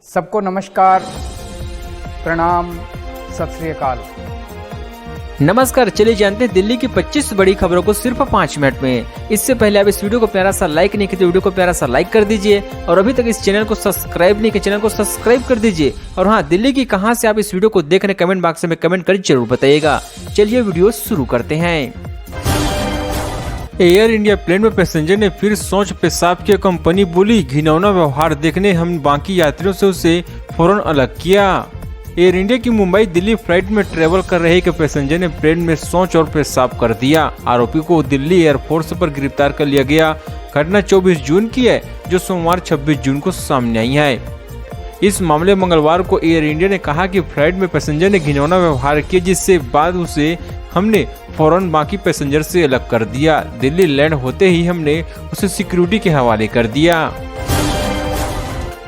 सबको नमस्कार, प्रणाम, सत श्री अकाल। नमस्कार। चलिए जानते हैं दिल्ली की 25 बड़ी खबरों को सिर्फ 5 मिनट में। इससे पहले आप इस वीडियो को प्यारा सा लाइक नहीं किया तो वीडियो को प्यारा सा लाइक कर दीजिए और अभी तक इस चैनल को सब्सक्राइब नहीं किया चैनल को सब्सक्राइब कर दीजिए। और हाँ, दिल्ली की कहां से आप इस वीडियो को देख रहे हैं कमेंट बॉक्स में कमेंट कर जरूर बताइएगा। चलिए वीडियो शुरू करते हैं। एयर इंडिया प्लेन में पैसेंजर ने फिर शौच पेशाब किया। कंपनी बोली घिनौना व्यवहार देखने हम बाकी यात्रियों से उसे फौरन अलग किया। एयर इंडिया की मुंबई दिल्ली फ्लाइट में ट्रेवल कर रहे एक पैसेंजर ने प्लेन में शौच और पेशाब कर दिया। आरोपी को दिल्ली एयरफोर्स पर गिरफ्तार कर लिया गया। घटना 24 जून की है जो सोमवार 26 जून को सामने आई है। इस मामले मंगलवार को एयर इंडिया ने कहा कि फ्लाइट में पैसेंजर ने घिनौना व्यवहार किया, जिससे बाद उसे हमने फौरन बाकी पैसेंजर से अलग कर दिया। दिल्ली लैंड होते ही हमने उसे सिक्योरिटी के हवाले कर दिया।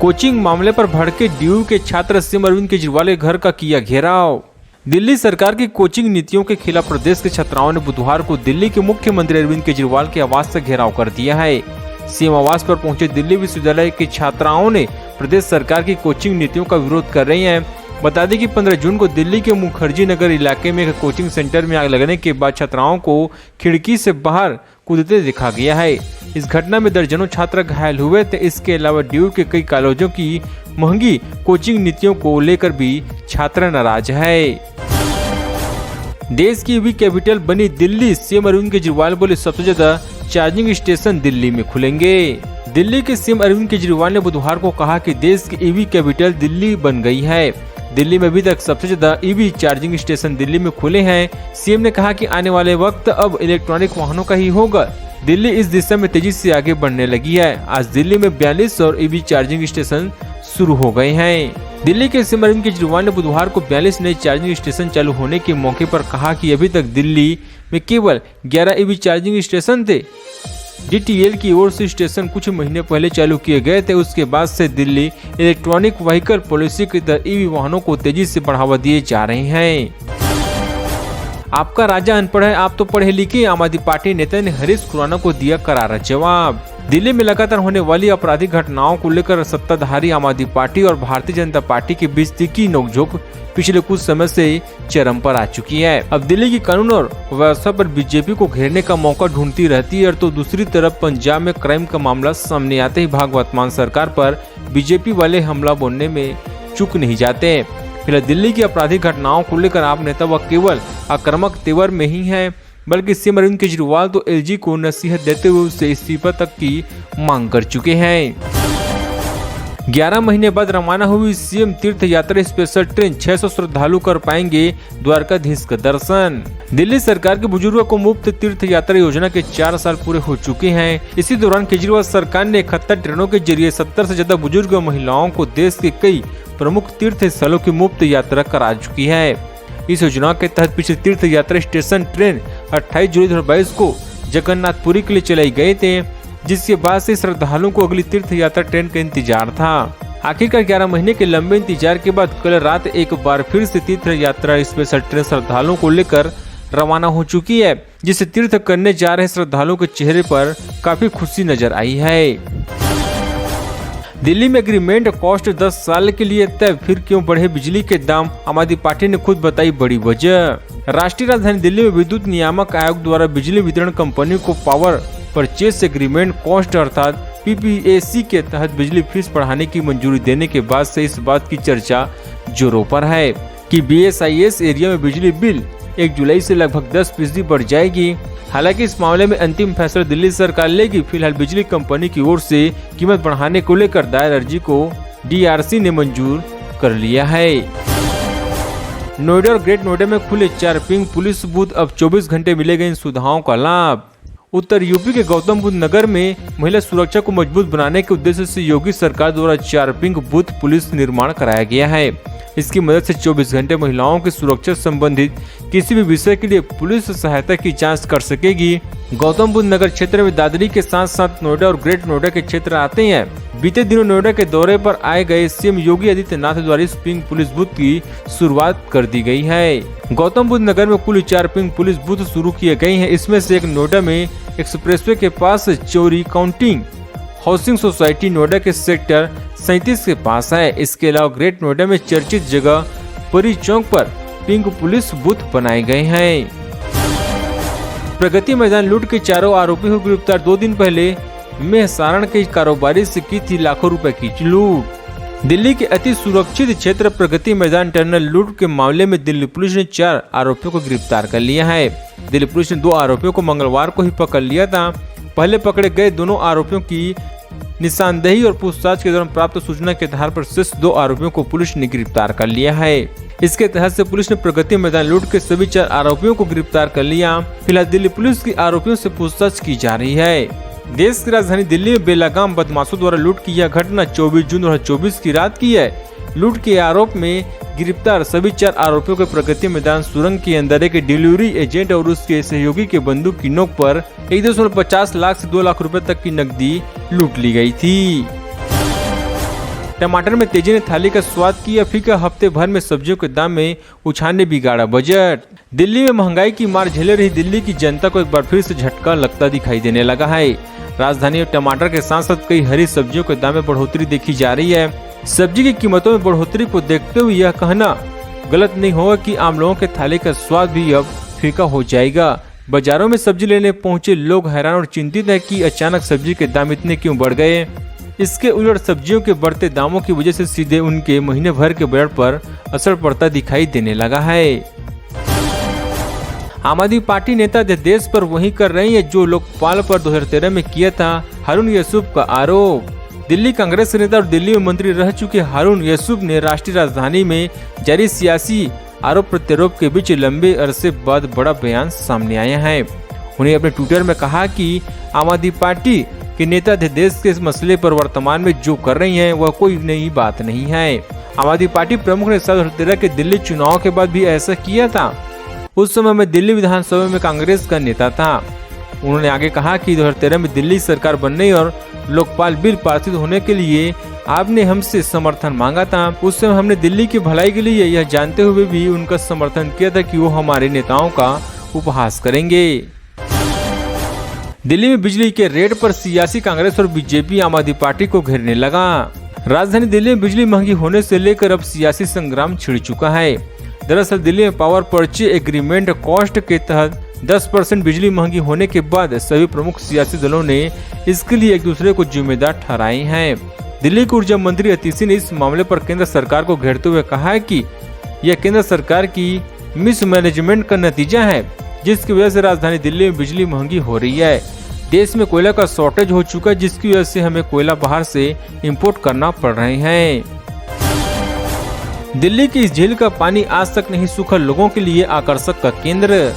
कोचिंग मामले पर भड़के डीयू के छात्र सीएम अरविंद केजरीवाल के घर का किया घेराव। दिल्ली सरकार की कोचिंग नीतियों के खिलाफ प्रदेश के छात्राओं ने बुधवार को दिल्ली के मुख्यमंत्री अरविंद केजरीवाल के आवास से घेराव कर दिया है। सीएम आवास पर पहुंचे दिल्ली विश्वविद्यालय के छात्राओं ने प्रदेश सरकार की कोचिंग नीतियों का विरोध कर रही हैं। बता दें कि 15 जून को दिल्ली के मुखर्जी नगर इलाके में एक कोचिंग सेंटर में आग लगने के बाद छात्राओं को खिड़की से बाहर कूदते देखा गया है। इस घटना में दर्जनों छात्र घायल हुए थे। इसके अलावा डीयू के कई कॉलेजों की महंगी कोचिंग नीतियों को लेकर भी छात्र नाराज है। देश की ईवी कैपिटल बनी दिल्ली, सीएम अरविंद केजरीवाल बोले सबसे ज्यादा चार्जिंग स्टेशन दिल्ली में खुलेंगे। दिल्ली के सीएम अरविंद केजरीवाल ने बुधवार को कहा कि देश की ईवी कैपिटल दिल्ली बन गई है। दिल्ली में अभी तक सबसे ज्यादा ईवी चार्जिंग स्टेशन दिल्ली में खुले हैं। सीएम ने कहा कि आने वाले वक्त अब इलेक्ट्रॉनिक वाहनों का ही होगा। दिल्ली इस दिशा में तेजी से आगे बढ़ने लगी है। आज दिल्ली में 42 और ईवी चार्जिंग स्टेशन शुरू हो गए हैं। दिल्ली के सीएम अरविंद केजरीवाल ने बुधवार को 42 नए चार्जिंग स्टेशन चालू होने के मौके पर कहा कि अभी तक दिल्ली में केवल 11 ईवी चार्जिंग स्टेशन थे। डीटीएल की ओर से स्टेशन कुछ महीने पहले चालू किए गए थे। उसके बाद से दिल्ली इलेक्ट्रॉनिक व्हीकल पॉलिसी के तहत ईवी वाहनों को तेजी से बढ़ावा दिए जा रहे हैं। आपका राजा अनपढ़ है, आप तो पढ़े लिखे। आम आदमी पार्टी नेता ने हरीश खुराना को दिया करारा जवाब। दिल्ली में लगातार होने वाली आपराधिक घटनाओं को लेकर सत्ताधारी आम आदमी पार्टी और भारतीय जनता पार्टी के बीच तीखी नोकझोंक पिछले कुछ समय से चरम पर आ चुकी है। अब दिल्ली की कानून और व्यवस्था पर बीजेपी को घेरने का मौका ढूंढती रहती है, तो दूसरी तरफ पंजाब में क्राइम का मामला सामने आते ही भागवतमान सरकार पर बीजेपी वाले हमला बोलने में चूक नहीं जाते। फिलहाल दिल्ली की आपराधिक घटनाओं को लेकर आप नेता व केवल आक्रामक तेवर में ही है, बल्कि सीएम अरविंद केजरीवाल तो एलजी को नसीहत देते हुए उससे इस्तीफा तक की मांग कर चुके हैं। 11 महीने बाद रवाना हुई सीएम तीर्थ यात्रा स्पेशल ट्रेन, 600 श्रद्धालु कर पाएंगे द्वारकाधीश का दर्शन। दिल्ली सरकार के बुजुर्गों को मुफ्त तीर्थ यात्रा योजना के 4 साल पूरे हो चुके हैं। इसी दौरान केजरीवाल सरकार ने 71 ट्रेनों के जरिए 70 से ज्यादा बुजुर्ग महिलाओं को देश के कई प्रमुख तीर्थ स्थलों की मुफ्त यात्रा करा चुकी है। इस योजना के तहत पिछले तीर्थ यात्रा स्टेशन ट्रेन 28 जुलाई 2022 को जगन्नाथपुरी के लिए चलाई गए थे, जिसके बाद से श्रद्धालुओं को अगली तीर्थ यात्रा ट्रेन का इंतजार था। आखिरकार 11 महीने के लंबे इंतजार के बाद कल रात एक बार फिर से तीर्थ यात्रा स्पेशल ट्रेन श्रद्धालुओं को लेकर रवाना हो चुकी है, जिसे तीर्थ करने जा रहे श्रद्धालुओं के चेहरे पर काफी खुशी नजर आई है। दिल्ली में एग्रीमेंट कॉस्ट 10 साल के लिए तय, फिर क्यों बढ़े बिजली के दाम? आम आदमी पार्टी ने खुद बताई बड़ी वजह। राष्ट्रीय राजधानी दिल्ली में विद्युत नियामक आयोग द्वारा बिजली वितरण कंपनी को पावर परचेस एग्रीमेंट कॉस्ट अर्थात पीपीएसी के तहत बिजली फीस बढ़ाने की मंजूरी देने के बाद से इस बात की चर्चा जोरों पर है कि बीएसआईएस एरिया में बिजली बिल 1 जुलाई से लगभग 10% बढ़ जाएगी। हालांकि इस मामले में अंतिम फैसला दिल्ली सरकार लेगी। फिलहाल बिजली कंपनी की ओर से कीमत बढ़ाने को लेकर दायर अर्जी को डीआरसी ने मंजूर कर लिया है। नोएडा और ग्रेट नोएडा में खुले 4 पिंक पुलिस बूथ, अब 24 घंटे मिलेगा इन सुविधाओं का लाभ। उत्तर यूपी के गौतम बुद्ध नगर में महिला सुरक्षा को मजबूत बनाने के उद्देश्य से योगी सरकार द्वारा 4 पिंक बूथ पुलिस निर्माण कराया गया है। इसकी मदद से 24 घंटे महिलाओं की सुरक्षा संबंधित किसी भी विषय के लिए पुलिस सहायता की जांच कर सकेगी। गौतम बुद्ध नगर क्षेत्र में दादरी के साथ साथ नोएडा और ग्रेट नोएडा के क्षेत्र आते हैं। बीते दिनों नोएडा के दौरे पर आए गए सीएम योगी आदित्यनाथ द्वारा इस पिंक पुलिस बूथ की शुरुआत कर दी गई है। गौतम बुद्ध नगर में कुल 4 पिंक पुलिस बूथ शुरू किए गए हैं। इसमें से एक नोएडा में एक्सप्रेसवे के पास चोरी काउंटिंग हाउसिंग सोसाइटी नोएडा के सेक्टर 37 के पास है। इसके अलावा ग्रेट नोएडा में चर्चित जगह परी चौक पर पिंक पुलिस बूथ बनाए गए हैं। प्रगति मैदान लूट के चारों आरोपियों को गिरफ्तार। 2 दिन पहले मेहसारण के कारोबारी से की थी लाखों रुपए की लूट। दिल्ली के अति सुरक्षित क्षेत्र प्रगति मैदान टर्मिनल लूट के मामले में दिल्ली पुलिस ने 4 आरोपियों को गिरफ्तार कर लिया है। दिल्ली पुलिस ने 2 आरोपियों को मंगलवार को ही पकड़ लिया था। पहले पकड़े गए दोनों आरोपियों की निशानदेही और पूछताछ के दौरान प्राप्त सूचना के आधार पर शेष 2 आरोपियों को पुलिस ने गिरफ्तार कर लिया है। इसके तहत से पुलिस ने प्रगति मैदान लूट के सभी 4 आरोपियों को गिरफ्तार कर लिया। फिलहाल दिल्ली पुलिस की आरोपियों से पूछताछ की जा रही है। देश की राजधानी दिल्ली में बेलगाम बदमाशों द्वारा लूट की यह घटना 24 जून 2024 की रात की है। लूट के आरोप में गिरफ्तार सभी 4 आरोपियों के प्रगति मैदान सुरंग के अंदर एक डिलीवरी एजेंट और उसके सहयोगी के बंदूक की नोक पर 1.50 लाख से 2 लाख रुपए तक की नकदी लूट ली गई थी। टमाटर में तेजी ने थाली का स्वाद किया फीका। हफ्ते भर में सब्जियों के दाम में उछाल ने बिगाड़ा बजट। दिल्ली में महंगाई की मार झेले रही दिल्ली की जनता को एक बार फिर से झटका लगता दिखाई देने लगा है। राजधानी में टमाटर के साथ साथ कई हरी सब्जियों के दाम में बढ़ोतरी देखी जा रही है। सब्जी की कीमतों में बढ़ोतरी को देखते हुए यह कहना गलत नहीं होगा कि आम लोगों के थाली का स्वाद भी अब फीका हो जाएगा। बाजारों में सब्जी लेने पहुंचे लोग हैरान और चिंतित है कि अचानक सब्जी के दाम इतने क्यों बढ़ गए। इसके उलट सब्जियों के बढ़ते दामों की वजह से सीधे उनके महीने भर के बजट पर असर पड़ता दिखाई देने लगा है। आम आदमी पार्टी नेता देश पर वही कर रही है जो लोकपाल पर 2013 में किया था हारून यूसुफ का आरोप। दिल्ली कांग्रेस नेता और दिल्ली में मंत्री रह चुके हारून यूसुफ ने राष्ट्रीय राजधानी में जारी सियासी आरोप प्रत्यारोप के बीच लंबे अरसे बाद बड़ा बयान सामने आया है। उन्हें अपने ट्विटर में कहा कि आम आदमी पार्टी के नेता देश के इस मसले पर वर्तमान में जो कर रही हैं वह कोई नई बात नहीं है। आम आदमी पार्टी प्रमुख ने 2013 के दिल्ली चुनाव के बाद भी ऐसा किया था। उस समय मैं दिल्ली विधानसभा में कांग्रेस का नेता था। उन्होंने आगे कहा कि 2013 में दिल्ली सरकार बनने और लोकपाल बिल पारित होने के लिए आपने हमसे समर्थन मांगा था। उस समय हमने दिल्ली की भलाई के लिए यह जानते हुए भी उनका समर्थन किया था कि वो हमारे नेताओं का उपहास करेंगे। दिल्ली में बिजली के रेट पर सियासी कांग्रेस और बीजेपी आम आदमी पार्टी को घेरने लगा। राजधानी दिल्ली में बिजली महंगी होने से लेकर अब सियासी संग्राम छिड़ चुका है। दरअसल दिल्ली में पावर परचेज एग्रीमेंट कॉस्ट के तहत 10% बिजली महंगी होने के बाद सभी प्रमुख सियासी दलों ने इसके लिए एक दूसरे को जिम्मेदार ठहराए हैं। दिल्ली के ऊर्जा मंत्री अतिशी ने इस मामले पर केंद्र सरकार को घेरते हुए कहा है कि यह केंद्र सरकार की मिसमैनेजमेंट का नतीजा है, जिसकी वजह से राजधानी दिल्ली में बिजली महंगी हो रही है। देश में कोयला का शॉर्टेज हो चुका है, जिसकी वजह से हमें कोयला बाहर से इंपोर्ट करना पड़ रहे हैं। दिल्ली की इस झील का पानी आज तक नहीं सूखा, लोगों के लिए आकर्षक का केंद्र।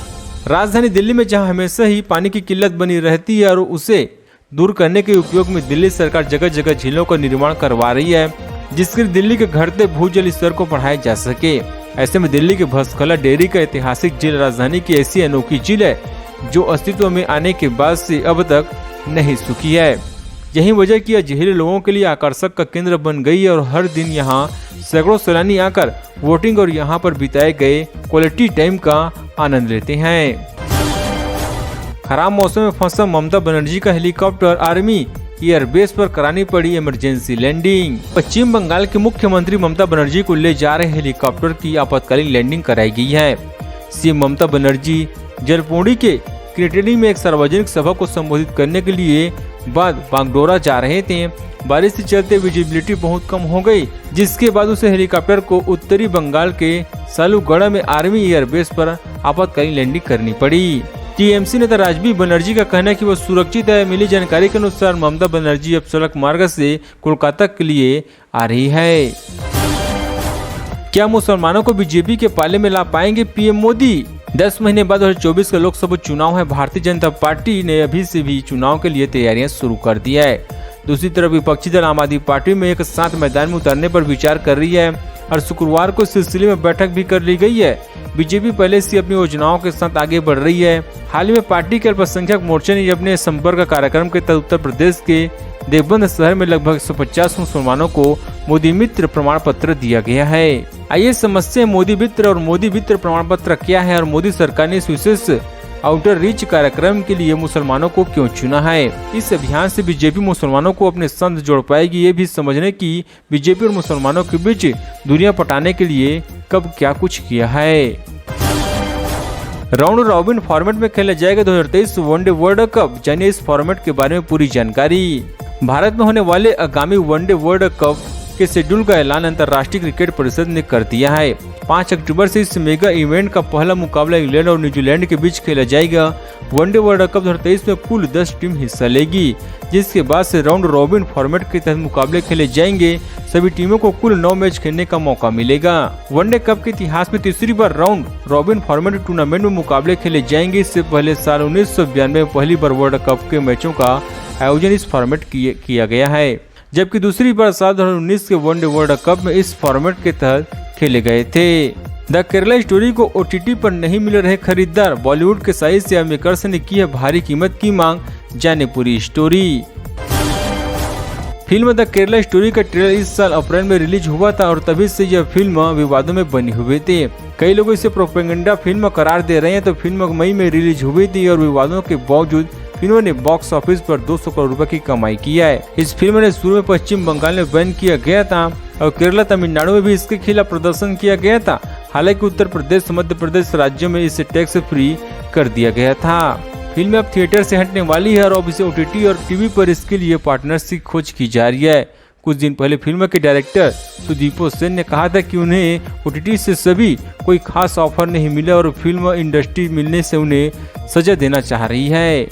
राजधानी दिल्ली में जहां हमेशा ही पानी की किल्लत बनी रहती है और उसे दूर करने के उपयोग में दिल्ली सरकार जगह जगह झीलों का निर्माण करवा रही है, जिसके लिए दिल्ली के घटते भूजल स्तर को बढ़ाया जा सके। ऐसे में दिल्ली के भस्खला डेयरी का ऐतिहासिक झील राजधानी की ऐसी अनोखी झील है जो अस्तित्व में आने के बाद से अब तक नहीं सूखी है। यही वजह कि यह झील लोगों के लिए आकर्षक का केंद्र बन गई है और हर दिन यहाँ सैकड़ों सैलानी आकर वोटिंग और यहाँ पर बिताए गए क्वालिटी टाइम का आनंद लेते हैं। खराब मौसम में फंसा ममता बनर्जी का हेलीकॉप्टर, आर्मी एयरबेस पर करानी पड़ी इमरजेंसी लैंडिंग। पश्चिम बंगाल के मुख्यमंत्री ममता बनर्जी को ले जा रहे हेलीकॉप्टर की आपातकालीन लैंडिंग कराई गई है। सीएम ममता बनर्जी जलपोड़ी के क्रिटेरी में एक सार्वजनिक सभा को संबोधित करने के लिए बाद बागडोरा जा रहे थे। बारिश से चलते विजिबिलिटी बहुत कम हो गई, जिसके बाद उसे हेलीकॉप्टर को उत्तरी बंगाल के सालूगढ़ में आर्मी एयरबेस पर आपातकालीन लैंडिंग करनी पड़ी। टीएमसी नेता राजबीर बनर्जी का कहना है कि वह सुरक्षित है। मिली जानकारी के अनुसार ममता बनर्जी अब सड़क मार्ग से कोलकाता के लिए आ रही है। क्या मुसलमानों को बीजेपी के पाले में ला पाएंगे पीएम मोदी? 10 महीने बाद 2024 का लोकसभा चुनाव है। भारतीय जनता पार्टी ने अभी से भी चुनाव के लिए तैयारियां शुरू कर दी है। दूसरी तरफ विपक्षी दल आम आदमी पार्टी में एक साथ मैदान में उतरने पर विचार कर रही है और शुक्रवार को इस सिलसिले में बैठक भी कर ली गई है। बीजेपी पहले से अपनी योजनाओं के साथ आगे बढ़ रही है। हाल ही में पार्टी के अल्पसंख्यक मोर्चे ने अपने संपर्क कार्यक्रम के तहत उत्तर प्रदेश के देवबंद शहर में लगभग 150 मुसलमानों को मोदी मित्र प्रमाण पत्र दिया गया है। आइए समझते हैं मोदी मित्र और मोदी मित्र प्रमाण पत्र क्या है और मोदी सरकार ने इस विशेष आउटर रीच कार्यक्रम के लिए मुसलमानों को क्यों चुना है। इस अभियान से बीजेपी मुसलमानों को अपने संग जोड़ पाएगी, ये भी समझने की बीजेपी और मुसलमानों के बीच दूरियां पटाने के लिए कब क्या कुछ किया है। राउंड रॉबिन फॉर्मेट में खेला जाएगा 2023 वनडे वर्ल्ड कप, जानिए इस फॉर्मेट के बारे में पूरी जानकारी। भारत में होने वाले आगामी वनडे वर्ल्ड कप के शेड्यूल का ऐलान अंतर्राष्ट्रीय क्रिकेट परिषद ने कर दिया है। 5 अक्टूबर से इस मेगा इवेंट का पहला मुकाबला इंग्लैंड और न्यूजीलैंड के बीच खेला जाएगा। वनडे वर्ल्ड कप 2023 में कुल 10 टीम हिस्सा लेगी, जिसके बाद से राउंड रॉबिन फॉर्मेट के तहत मुकाबले खेले जाएंगे। सभी टीमों को कुल 9 मैच खेलने का मौका मिलेगा। वनडे कप के इतिहास में तीसरी बार राउंड रॉबिन फॉर्मेट टूर्नामेंट में मुकाबले खेले जाएंगे। इससे पहले साल 1992 में पहली बार वर्ल्ड कप के मैचों का आयोजन इस फॉर्मेट किया गया है, जबकि दूसरी बार साल 2019 के वनडे वर्ल्ड कप में इस फॉर्मेट के तहत खेले गए थे। द केरला स्टोरी को OTT पर नहीं मिल रहे खरीदार, बॉलीवुड के साइज से मेकर्स ने की है भारी कीमत की मांग, जाने पूरी story. Film the Kerala story का ट्रेलर इस साल अप्रैल में रिलीज हुआ था और तभी से यह फिल्म विवादों में बनी हुई थी। कई लोग इसे प्रोपेगेंडा फिल्म करार दे रहे हैं, तो फिल्म मई में रिलीज हुई थी और विवादों के बावजूद फिल्म ने बॉक्स ऑफिस पर 200 करोड़ रुपए की कमाई की है। इस फिल्म ने शुरू में पश्चिम बंगाल में बैन किया गया था और केरला तमिलनाडु में भी इसके खिलाफ प्रदर्शन किया गया था। हालांकि उत्तर प्रदेश मध्य प्रदेश राज्यों में इसे टैक्स फ्री कर दिया गया था। फिल्म अब थिएटर से हटने वाली है और अब इसे OTT और टीवी पर इसके लिए पार्टनर्स की खोज की जा रही है। कुछ दिन पहले फिल्म के डायरेक्टर सुदीपो सेन ने कहा था कि उन्हें OTT से सभी कोई खास ऑफर नहीं मिला और फिल्म इंडस्ट्री मिलने से उन्हें सजा देना चाह रही है।